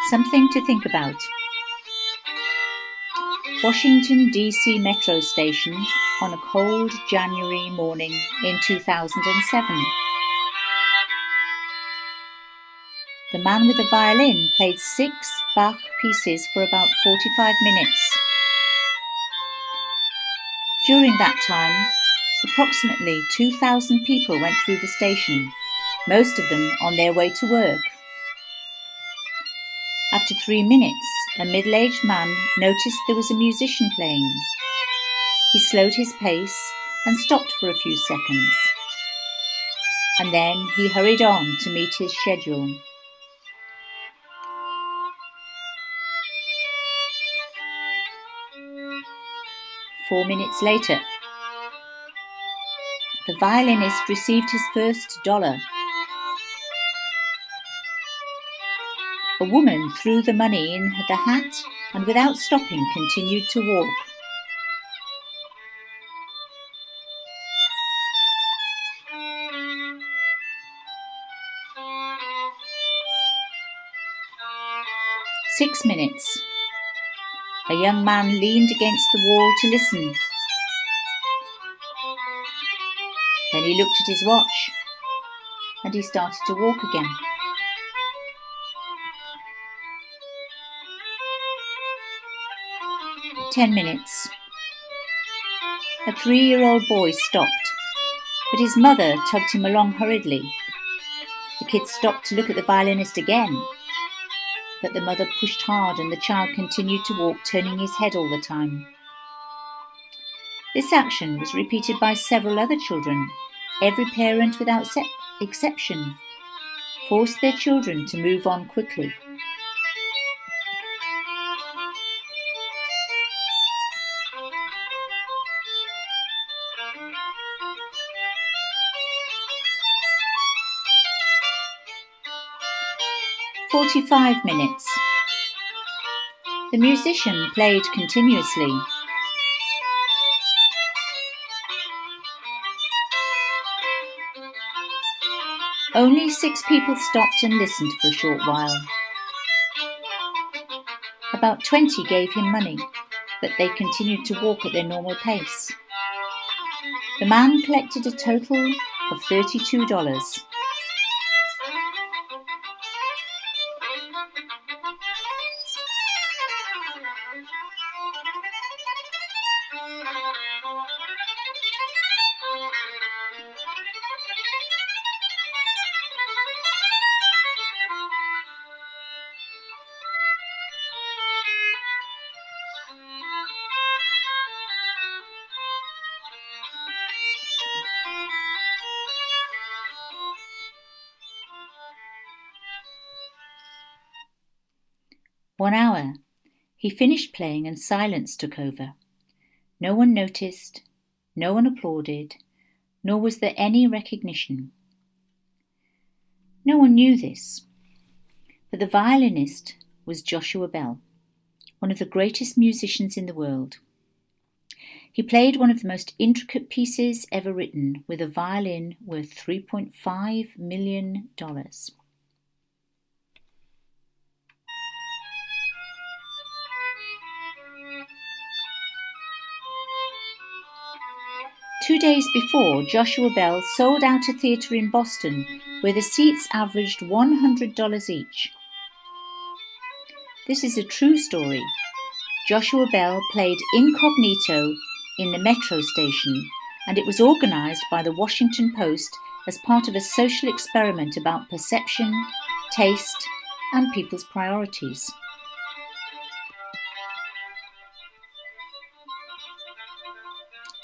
Something to think about. Washington, D.C. metro station on a cold January morning in 2007. The man with the violin played 6 Bach pieces for about 45 minutes. During that time, approximately 2,000 people went through the station, most of them on their way to work. After 3 minutes, a middle-aged man noticed there was a musician playing. He slowed his pace and stopped for a few seconds. And then he hurried on to meet his schedule. Four minutes later, the violinist received his first $1. A woman threw the money in the hat and without stopping continued to walk. "6 minutes. A young man leaned against the wall to listen. Then he looked at his watch and he started to walk again. 10 minutes. A 3-year-old boy stopped, but his mother tugged him along hurriedly. The kid stopped to look at the violinist again, but the mother pushed hard and the child continued to walk, turning his head all the time. This action was repeated by several other children. Every parent, without exception, forced their children to move on quickly. "45 minutes. The musician played continuously. Only 6 people stopped and listened for a short while. About 20 gave him money, but they continued to walk at their normal pace. The man collected a total of $32. "1 hour. He finished playing and silence took over. No one noticed, no one applauded, nor was there any recognition. No one knew this, but the violinist was Joshua Bell, one of the greatest musicians in the world. He played one of the most intricate pieces ever written with a violin worth $3.5 million. Two days before, Joshua Bell sold out a theatre in Boston where the seats averaged $100 each. This is a true story. Joshua Bell played incognito in the metro station, and it was organised by the Washington Post as part of a social experiment about perception, taste, and people's priorities.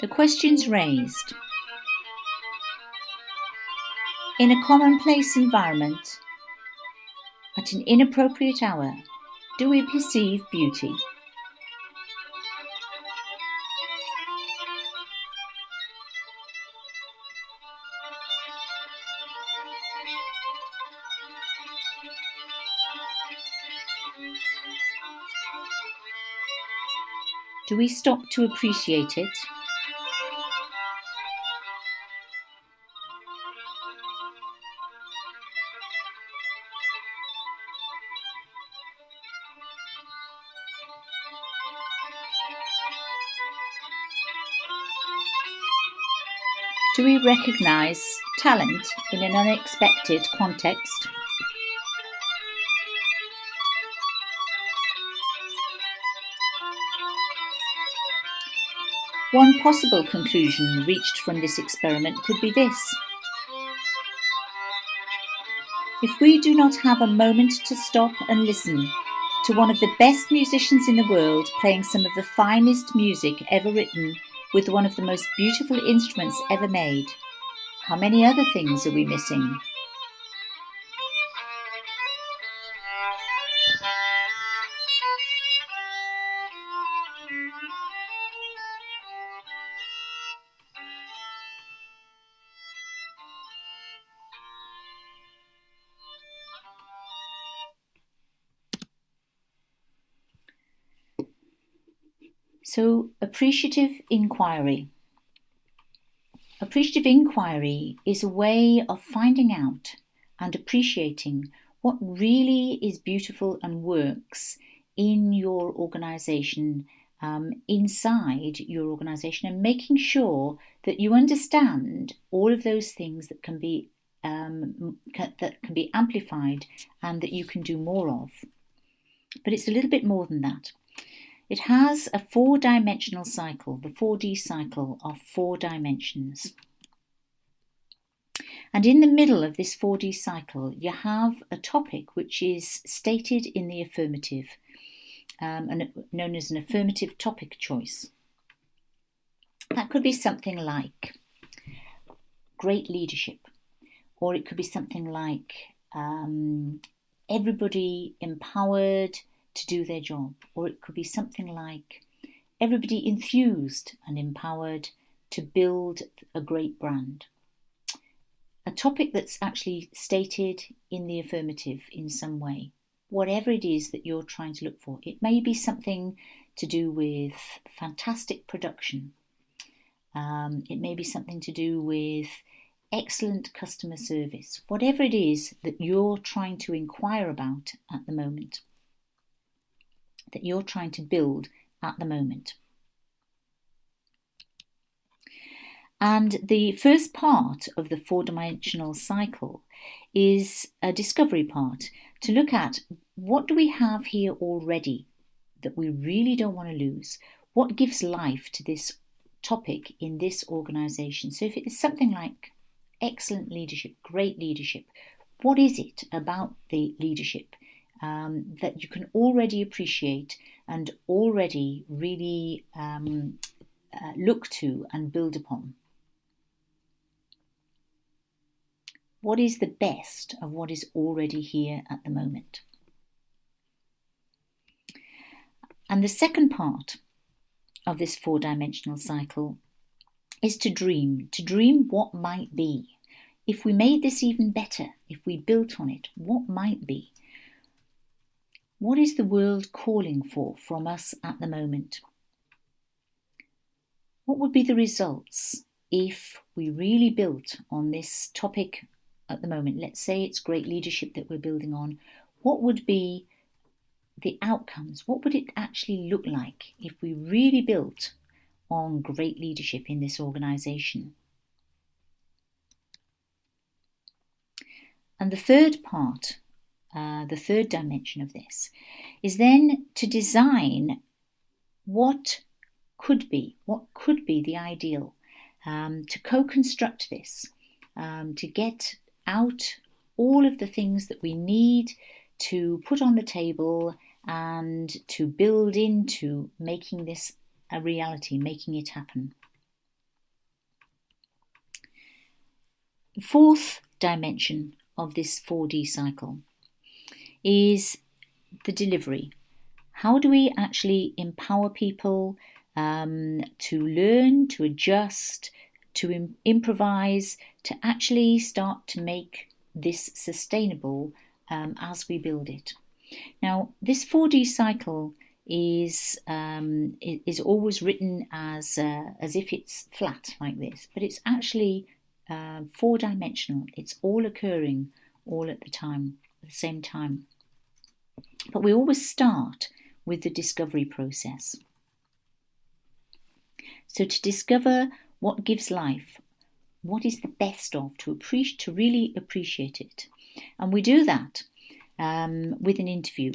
The questions raised. In a commonplace environment, at an inappropriate hour, do we perceive beauty? Do we stop to appreciate it? Do we recognise talent in an unexpected context? One possible conclusion reached from this experiment could be this. If we do not have a moment to stop and listen to one of the best musicians in the world playing some of the finest music ever written with one of the most beautiful instruments ever made, how many other things are we missing? So, appreciative inquiry. Appreciative inquiry is a way of finding out and appreciating what really is beautiful and works in your organisation, inside your organisation, and making sure that you understand all of those things that can be amplified and that you can do more of. But it's a little bit more than that. It has a 4-dimensional cycle, the 4D cycle of 4 dimensions. And in the middle of this 4D cycle, you have a topic which is stated in the affirmative, known as an affirmative topic choice. That could be something like great leadership, or it could be something like everybody empowered to do their job, or it could be something like everybody enthused and empowered to build a great brand. A topic that's actually stated in the affirmative in some way, whatever it is that you're trying to look for. It may be something to do with fantastic production. It may be something to do with excellent customer service, whatever it is that you're trying to inquire about at the moment, that you're trying to build at the moment. And the first part of the 4-dimensional cycle is a discovery part, to look at what do we have here already that we really don't want to lose? What gives life to this topic in this organisation? So if it's something like excellent leadership, great leadership, what is it about the leadership that you can already appreciate and already really look to and build upon? What is the best of what is already here at the moment? And the second part of this 4-dimensional cycle is to dream what might be. If we made this even better, if we built on it, what might be? What is the world calling for from us at the moment? What would be the results if we really built on this topic at the moment? Let's say it's great leadership that we're building on. What would be the outcomes? What would it actually look like if we really built on great leadership in this organisation? And the third part, the third dimension of this, is then to design what could be the ideal, to co-construct this, to get out all of the things that we need to put on the table and to build into making this a reality, making it happen. The fourth dimension of this 4D cycle is the delivery. How do we actually empower people to learn, to adjust, to improvise, to actually start to make this sustainable as we build it? Now, this 4D cycle is always written as if it's flat like this, but it's actually 4-dimensional. It's all occurring all at the same time. But we always start with the discovery process. So to discover what gives life, what is the best of, to really appreciate it. And we do that with an interview.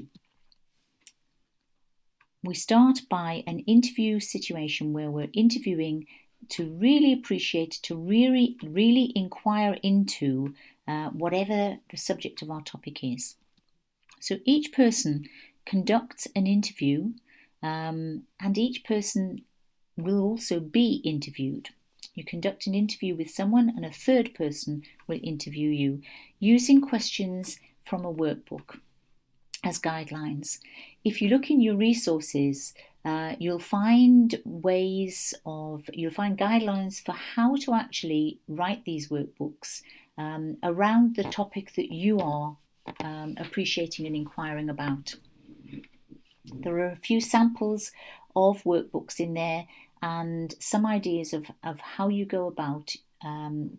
We start by an interview situation where we're interviewing to really appreciate, to really inquire into whatever the subject of our topic is. So each person conducts an interview, and each person will also be interviewed. You conduct an interview with someone, and a third person will interview you using questions from a workbook as guidelines. If you look in your resources, you'll find guidelines for how to actually write these workbooks around the topic that you are appreciating and inquiring about. There are a few samples of workbooks in there and some ideas of how you go about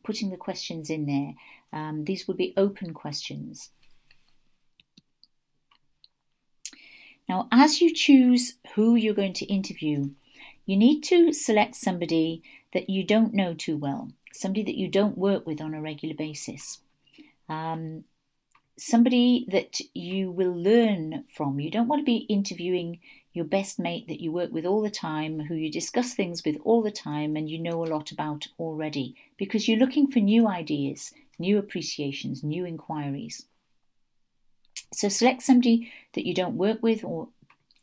putting the questions in there. These would be open questions. Now, as you choose who you're going to interview, you need to select somebody that you don't know too well, somebody that you don't work with on a regular basis, somebody that you will learn from. You don't want to be interviewing your best mate that you work with all the time, who you discuss things with all the time and you know a lot about already, because you're looking for new ideas, new appreciations, new inquiries. So select somebody that you don't work with, or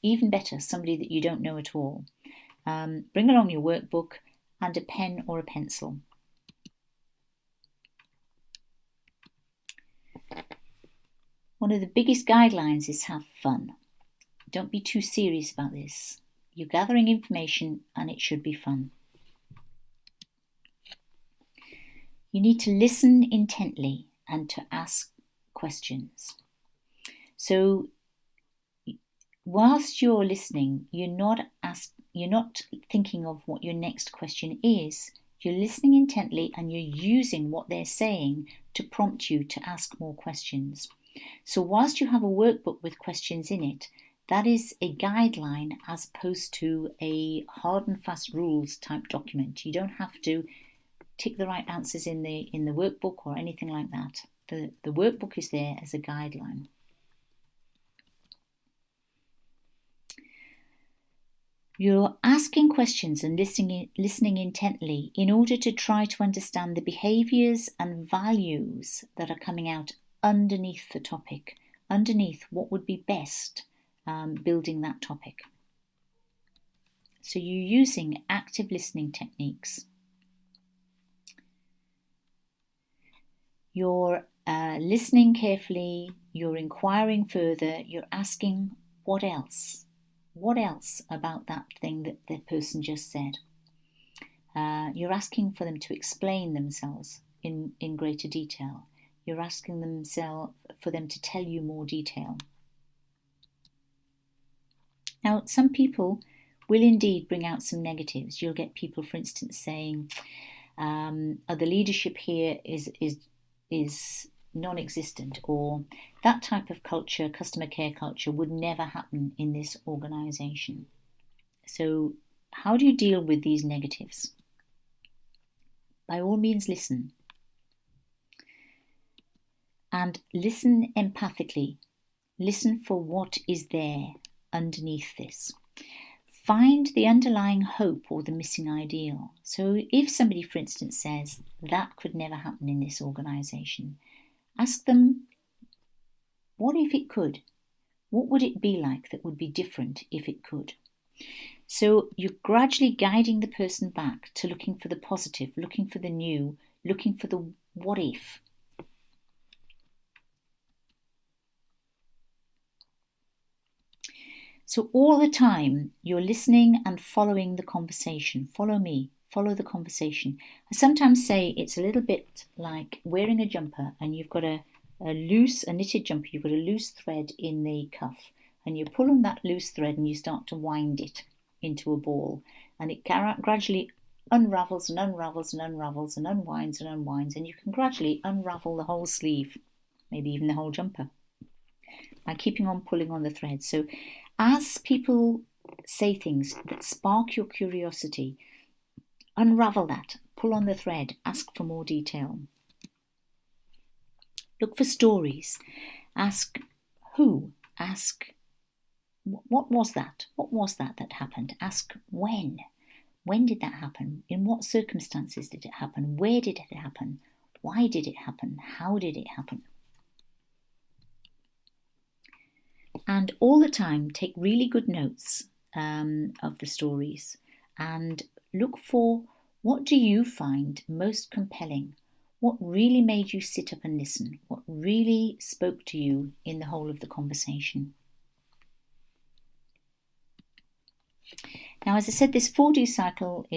even better, somebody that you don't know at all. Bring along your workbook and a pen or a pencil. One of the biggest guidelines is have fun. Don't be too serious about this. You're gathering information and it should be fun. You need to listen intently and to ask questions. So whilst you're listening, you're not thinking of what your next question is. You're listening intently and you're using what they're saying to prompt you to ask more questions. So whilst you have a workbook with questions in it, that is a guideline as opposed to a hard and fast rules type document. You don't have to tick the right answers in the workbook or anything like that. The workbook is there as a guideline. You're asking questions and listening intently in order to try to understand the behaviours and values that are coming out underneath the topic, underneath what would be best building that topic. So you're using active listening techniques. You're listening carefully, you're inquiring further, you're asking what else? What else about that thing that the person just said? You're asking for them to explain themselves in greater detail. You're asking for them to tell you more detail. Now, some people will indeed bring out some negatives. You'll get people, for instance, saying, the leadership here is non-existent, or that type of culture, customer care culture, would never happen in this organisation. So how do you deal with these negatives? By all means, listen. And listen empathically. Listen for what is there underneath this. Find the underlying hope or the missing ideal. So if somebody, for instance, says, that could never happen in this organisation, ask them, what if it could? What would it be like that would be different if it could? So you're gradually guiding the person back to looking for the positive, looking for the new, looking for the what if. So all the time you're listening and following the conversation. Follow me, follow the conversation. I sometimes say it's a little bit like wearing a jumper and you've got a knitted jumper, you've got a loose thread in the cuff, and you pull on that loose thread and you start to wind it into a ball, and it gradually unravels and unravels and unravels and unwinds and unwinds, and you can gradually unravel the whole sleeve, maybe even the whole jumper, by keeping on pulling on the thread. So as people say things that spark your curiosity, unravel that, pull on the thread, ask for more detail. Look for stories. Ask who. Ask what was that? What was that happened? Ask when. When did that happen? In what circumstances did it happen? Where did it happen? Why did it happen? How did it happen? And all the time, take really good notes of the stories and look for, what do you find most compelling? What really made you sit up and listen? What really spoke to you in the whole of the conversation? Now, as I said, this 4D cycle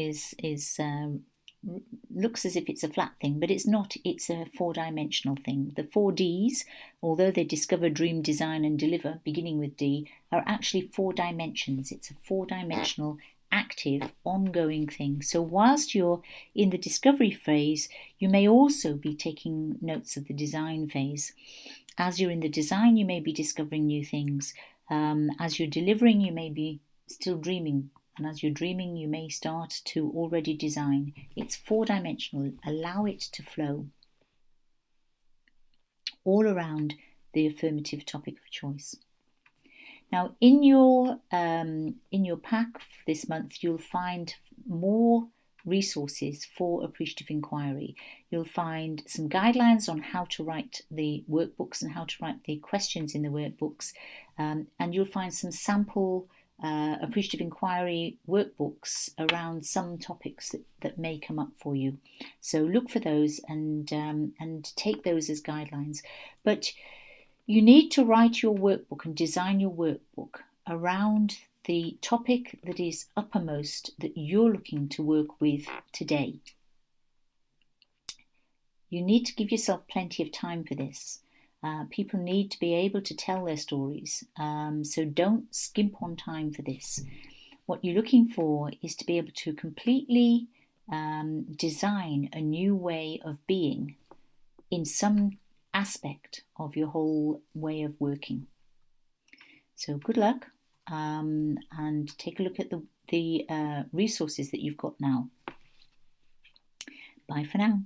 looks as if it's a flat thing, but it's not. It's a 4-dimensional thing. The 4Ds, although they discover, dream, design and deliver, beginning with D, are actually 4 dimensions. It's a 4-dimensional, active, ongoing thing. So whilst you're in the discovery phase, you may also be taking notes of the design phase. As you're in the design, you may be discovering new things. As you're delivering, you may be still dreaming. And as you're dreaming, you may start to already design. It's 4-dimensional. Allow it to flow all around the affirmative topic of choice. Now, in your pack this month, you'll find more resources for Appreciative Inquiry. You'll find some guidelines on how to write the workbooks and how to write the questions in the workbooks, and you'll find some sample Appreciative Inquiry workbooks around some topics that may come up for you. So look for those and take those as guidelines. But you need to write your workbook and design your workbook around the topic that is uppermost that you're looking to work with today. You need to give yourself plenty of time for this. People need to be able to tell their stories, so don't skimp on time for this. What you're looking for is to be able to completely design a new way of being in some aspect of your whole way of working. So good luck, and take a look at the resources that you've got now. Bye for now.